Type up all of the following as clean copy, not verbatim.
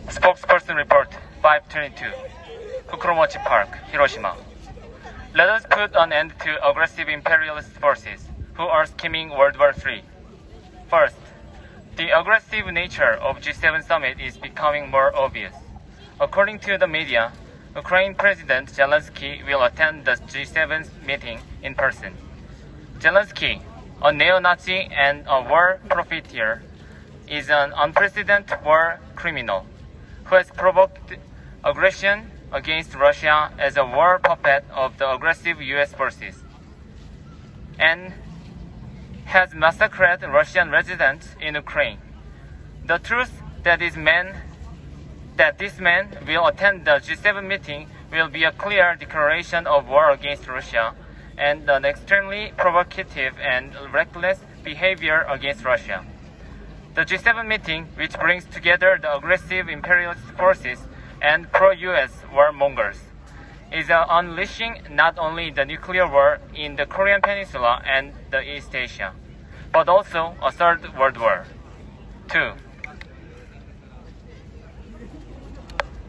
Spokesperson report 522. Fukuromachi Park, Hiroshima. Let us put an end to aggressive imperialist forces who are scheming World War III. First, the aggressive nature of G7 summit is becoming more obvious. According to the media, Ukraine President Zelensky will attend the G7 meeting in person. Zelensky, a neo-Nazi and a war profiteer, is an unprecedented war criminal who has provoked aggression against Russia as a war puppet of the aggressive US forces and has massacred Russian residents in Ukraine. The truth that this man will attend the G7 meeting will be a clear declaration of war against Russia and an extremely provocative and reckless behavior against Russia. The G7 meeting, which brings together the aggressive imperialist forces and pro-US warmongers, is unleashing not only the nuclear war in the Korean Peninsula and the East Asia, but also a third world war. 2.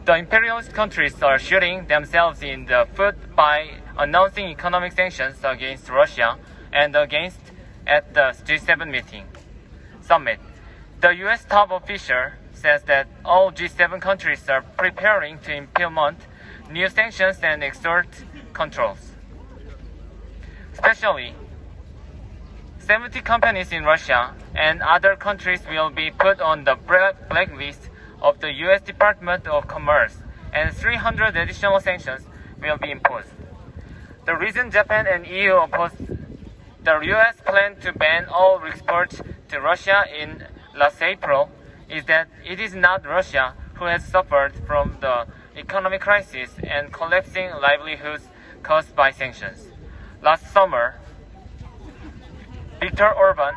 The imperialist countries are shooting themselves in the foot by announcing economic sanctions against Russia and at the G7 summit. The US top official says that all G7 countries are preparing to implement new sanctions and exert controls. Especially, 70 companies in Russia and other countries will be put on the blacklist of the US Department of Commerce, and 300 additional sanctions will be imposed. The reason Japan and EU opposed the US plan to ban all exports to Russia in last April is that it is not Russia who has suffered from the economic crisis and collapsing livelihoods caused by sanctions. Last summer, Viktor Orban,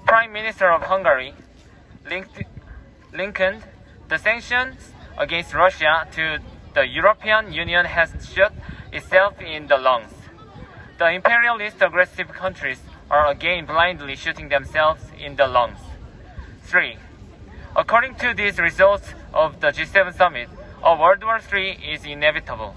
Prime Minister of Hungary, likened the sanctions against Russia to the European Union has shot itself in the lungs. The imperialist aggressive countries are again blindly shooting themselves in the lungs. 3. According to these results of the G7 summit, a World War III is inevitable.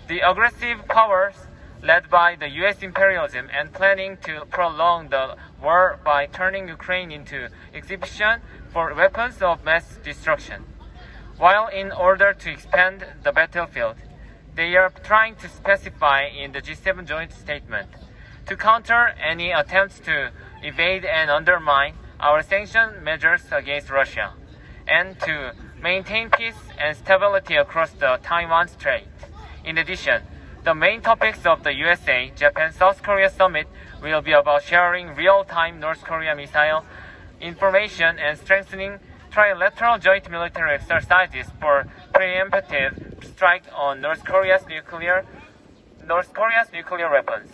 The aggressive powers led by the US imperialism and planning to prolong the war by turning Ukraine into exhibition for weapons of mass destruction. While in order to expand the battlefield, they are trying to specify in the G7 joint statement to counter any attempts to evade and undermine our sanction measures against Russia, and to maintain peace and stability across the Taiwan Strait. In addition, the main topics of the USA, Japan, South Korea summit will be about sharing real-time North Korea missile information and strengthening trilateral joint military exercises for preemptive strike on North Korea's nuclear weapons.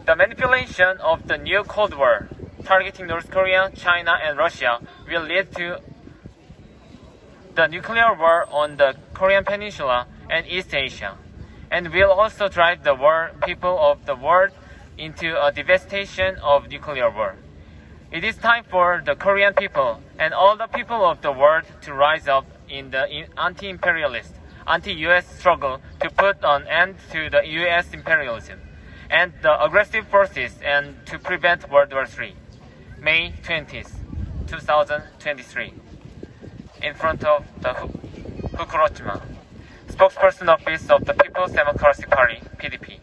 The manipulation of the new Cold War, targeting North Korea, China, and Russia, will lead to the nuclear war on the Korean Peninsula and East Asia, and will also drive the people of the world into a devastation of nuclear war. It is time for the Korean people and all the people of the world to rise up in the anti-imperialist, anti-US struggle to put an end to the US imperialism and the aggressive forces and to prevent World War III. May 20th, 2023. In front of the Fukuromachi, Spokesperson Office of the People's Democratic Party, PDP.